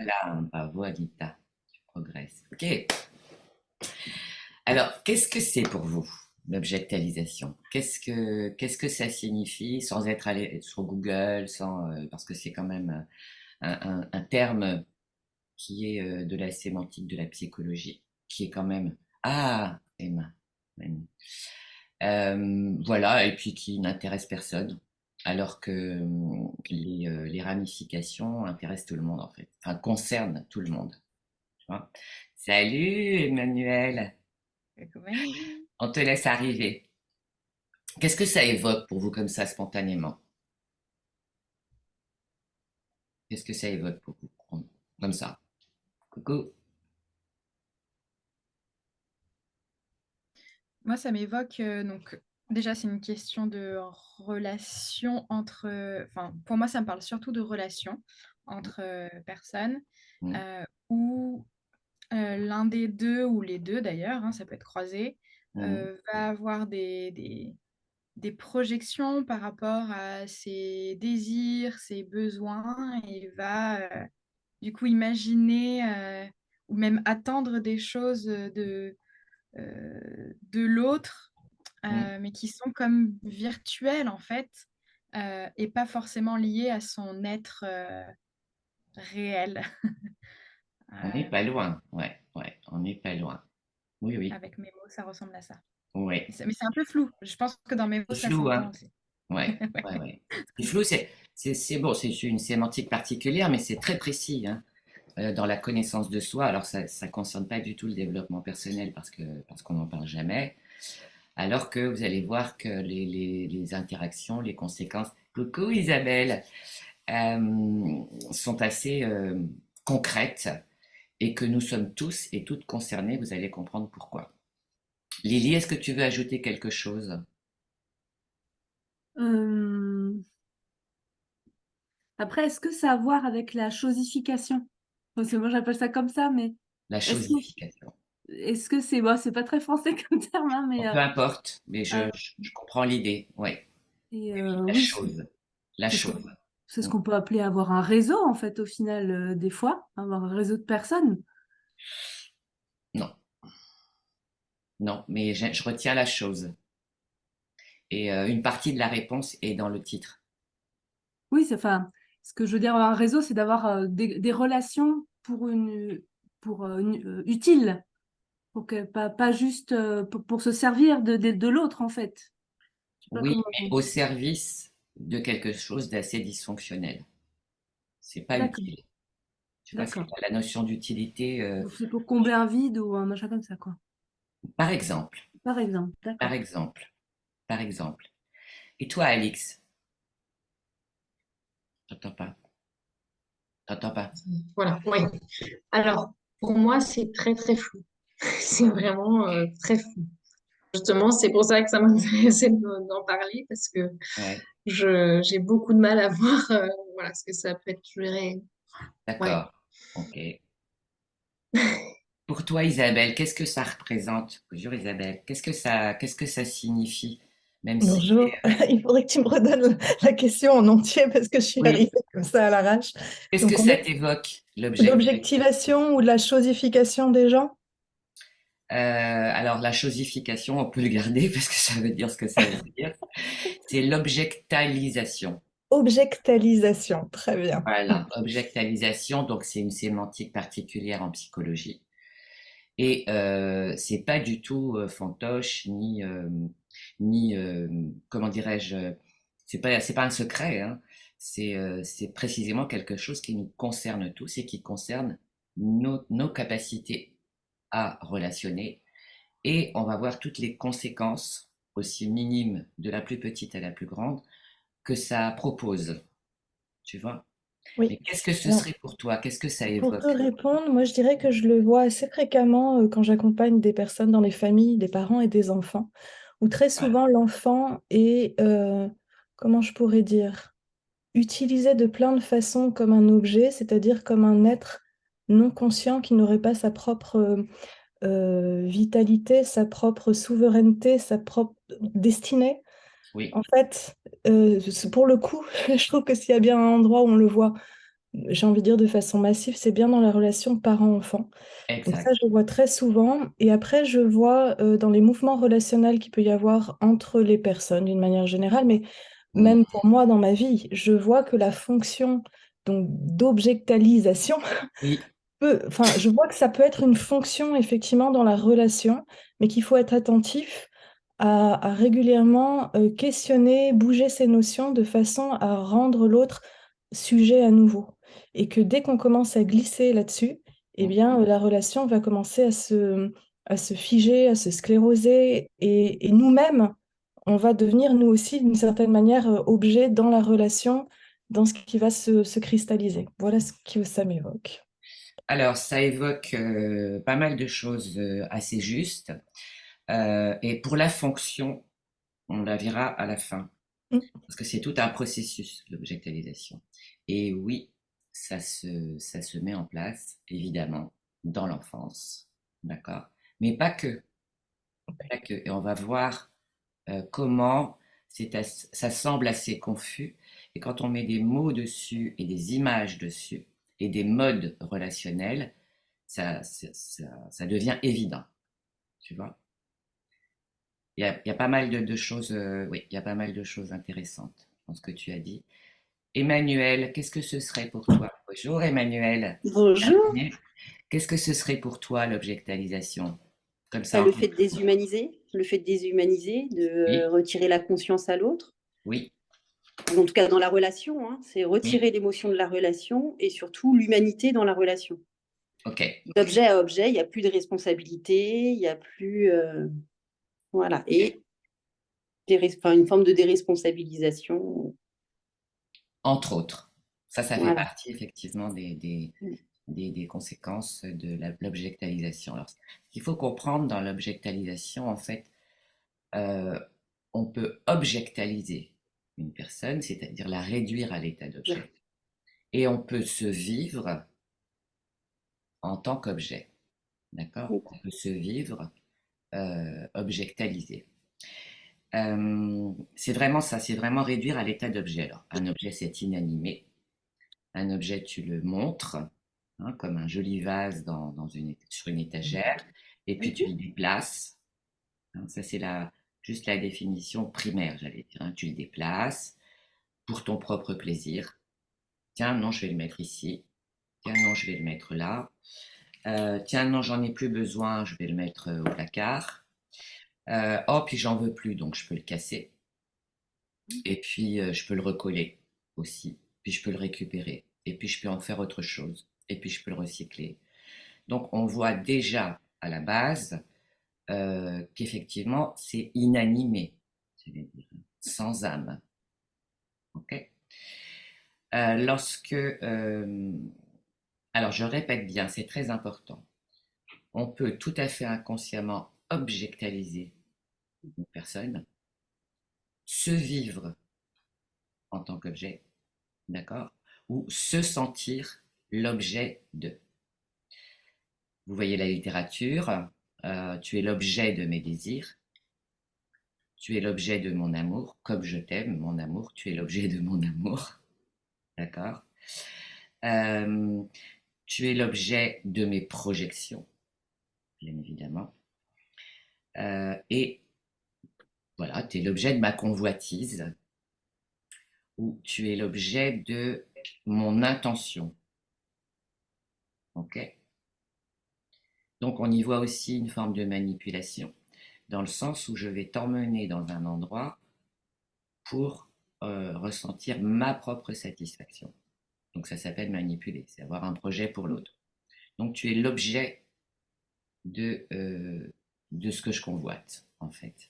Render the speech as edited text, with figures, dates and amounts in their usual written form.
Voilà, bravo Anita, tu progresses. Ok. Alors, qu'est-ce que c'est pour vous, l'objectalisation? Qu'est-ce que ça signifie sans être allé sur Google, parce que c'est quand même un terme qui est de la sémantique de la psychologie, qui est quand même... Ah, Emma. Emma. Voilà, et puis qui n'intéresse personne, alors que les ramifications intéressent tout le monde en fait, enfin concernent tout le monde. Tu vois. Salut Emmanuel, Oui. on te laisse arriver. Qu'est-ce que ça évoque pour vous comme ça spontanément? Qu'est-ce que ça évoque pour vous comme ça? Coucou. Moi, ça m'évoque, donc déjà, c'est une question de relation entre, enfin, pour moi, ça me parle surtout de relation entre personnes Mm, où l'un des deux ou les deux d'ailleurs, hein, ça peut être croisé, mm, va avoir des projections par rapport à ses désirs, ses besoins et va du coup imaginer ou même attendre des choses de l'autre, mm. mais qui sont comme virtuelles en fait, et pas forcément liées à son être réel. On n'est Euh, pas loin, ouais, ouais, on n'est pas loin. Oui, oui, avec mes mots, ça ressemble à ça. ouais. Mais c'est un peu flou. Je pense que dans mes mots, C'est ça flou, s'entend hein? aussi. Ouais, ouais, Ouais. ouais. C'est flou, c'est bon, c'est une sémantique particulière, mais c'est très précis, hein, dans la connaissance de soi. Alors, ça ne concerne pas du tout le développement personnel parce qu'on n'en parle jamais. Alors que vous allez voir que les interactions, les conséquences, coucou Isabelle, sont assez concrètes et que nous sommes tous et toutes concernés. Vous allez comprendre pourquoi. Lily, est-ce que tu veux ajouter quelque chose? Euh, Après, est-ce que ça a à voir avec la chosification? Parce que moi, j'appelle ça comme ça, mais La est-ce que chosification. est-ce que c'est bon, c'est pas très français comme terme, hein, Bon, peu importe, mais euh, je comprends l'idée. Oui, la oui, chose. La c'est ce qu'on chose. c'est ce qu'on peut appeler avoir un réseau, en fait, au final, des fois, avoir un réseau de personnes. Non, non, mais je retiens la chose. Et une partie de la réponse est dans le titre. Oui, enfin, ce que je veux dire, avoir un réseau, c'est d'avoir des relations pour utile, pas juste pour se servir de l'autre, en fait. Je sais pas Oui, comment. mais au service de quelque chose d'assez dysfonctionnel. C'est pas D'accord, utile. Tu vois, d'accord. la notion d'utilité, C'est pour combler un vide ou un machin comme ça, quoi. par exemple, Par exemple, par d'accord. exemple, par exemple. Et toi, Alix, t'entends pas, t'entends pas. Voilà, oui. Alors, pour moi, c'est très, très flou. C'est vraiment très flou. Justement, c'est pour ça que ça m'intéressait d'en parler parce que Ouais, j'ai beaucoup de mal à voir voilà, ce que ça peut être géré. Ouais. d'accord. Ok. Pour toi, Isabelle, qu'est-ce que ça représente? Bonjour Isabelle, qu'est-ce que ça signifie? Même si Bonjour, il faudrait que tu me redonnes la question en entier parce que je suis oui, arrivée comme ça à l'arrache. qu'est-ce que Donc, on ça est t'évoque, l'objectivation? l'objectivation ou de la chosification des gens? Alors, la chosification, on peut le garder parce que ça veut dire ce que ça veut dire. C'est l'objectalisation. Objectalisation, très bien. Voilà, objectalisation, donc c'est une sémantique particulière en psychologie. Et c'est pas du tout fantoche ni comment dirais-je, c'est pas un secret, hein. C'est précisément quelque chose qui nous concerne tous et qui concerne nos capacités à relationner. Et on va voir toutes les conséquences, aussi minimes de la plus petite à la plus grande, que ça propose. Tu vois? Mais Oui. qu'est-ce que ce Alors, serait pour toi? Qu'est-ce que ça pour te évoque? répondre, moi je dirais que je le vois assez fréquemment quand j'accompagne des personnes dans les familles, des parents et des enfants, où très Voilà. souvent l'enfant est, comment je pourrais dire, utilisé de plein de façons comme un objet, c'est-à-dire comme un être non conscient qui n'aurait pas sa propre vitalité, sa propre souveraineté, sa propre destinée. Oui, En fait, pour le coup, je trouve que s'il y a bien un endroit où on le voit j'ai envie de dire de façon massive, c'est bien dans la relation parent-enfant. Donc ça, Exact. je vois très souvent. Et après, je vois dans les mouvements relationnels qu'il peut y avoir entre les personnes d'une manière générale, mais Mm. même pour moi dans ma vie, je vois que la fonction donc d'objectalisation Oui, enfin, je vois que ça peut être une fonction effectivement dans la relation, mais qu'il faut être attentif à régulièrement questionner, bouger ces notions de façon à rendre l'autre sujet à nouveau. Et que dès qu'on commence à glisser là-dessus, eh mm, bien, la relation va commencer à se figer, à se scléroser, et nous-mêmes, on va devenir nous aussi d'une certaine manière objet dans la relation, dans ce qui va se cristalliser. Voilà ce que ça m'évoque. alors ça évoque pas mal de choses assez justes. Et pour la fonction, on la verra à la fin, Mm. parce que c'est tout un processus, l'objectivation. Et oui, ça se met en place, évidemment, dans l'enfance, d'accord? Mais pas que, pas que. Et on va voir comment ça semble assez confus. Et quand on met des mots dessus et des images dessus et des modes relationnels, ça devient évident, tu vois? Il y a pas mal de choses, oui, il y a pas mal de choses intéressantes dans ce que tu as dit. Emmanuel, qu'est-ce que ce serait pour toi? Bonjour Emmanuel. Bonjour. Bienvenue. Qu'est-ce que ce serait pour toi l'objectalisation? Comme Bah, ça, le fait de déshumaniser, de oui, retirer la conscience à l'autre, oui, en tout cas dans la relation, hein, c'est oui, retirer l'émotion de la relation et surtout l'humanité dans la relation. ok. D'objet à objet, il n'y a plus de responsabilité, il n'y a plus. Voilà. Et enfin, une forme de déresponsabilisation. Entre autres. Ça fait Voilà. partie effectivement des conséquences de l'objectalisation. Alors, ce qu'il faut comprendre dans l'objectalisation, en fait, euh, on peut objectaliser une personne, c'est-à-dire la réduire à l'état d'objet. Et on peut se vivre en tant qu'objet. D'accord? On peut se vivre objectalisé. C'est vraiment ça, c'est vraiment réduire à l'état d'objet. Alors, un objet, c'est inanimé. Un objet, tu le montres, hein, comme un joli vase sur une étagère, et puis tu le déplaces. Hein, ça, c'est juste la définition primaire, j'allais dire. Hein. Tu le déplaces pour ton propre plaisir. Tiens, non, je vais le mettre ici. Tiens, non, je vais le mettre là. Tiens, non, j'en ai plus besoin, je vais le mettre au placard. Oh, puis j'en veux plus, donc je peux le casser. Et puis je peux le recoller aussi. Puis je peux le récupérer. Et puis je peux en faire autre chose. Et puis je peux le recycler. Donc on voit déjà à la base qu'effectivement c'est inanimé, c'est-à-dire sans âme. Ok. Lorsque, alors je répète bien, c'est très important. On peut tout à fait inconsciemment objectaliser une personne, se vivre en tant qu'objet, d'accord? Ou se sentir l'objet de. Vous voyez la littérature, tu es l'objet de mes désirs, tu es l'objet de mon amour, comme je t'aime, mon amour, tu es l'objet de mon amour, d'accord? Euh, Tu es l'objet de mes projections, bien évidemment. Et voilà, tu es l'objet de ma convoitise, ou tu es l'objet de mon intention, ok? Donc on y voit aussi une forme de manipulation, dans le sens où je vais t'emmener dans un endroit pour ressentir ma propre satisfaction. Donc ça s'appelle manipuler, c'est avoir un projet pour l'autre. Donc tu es l'objet de ce que je convoite, en fait.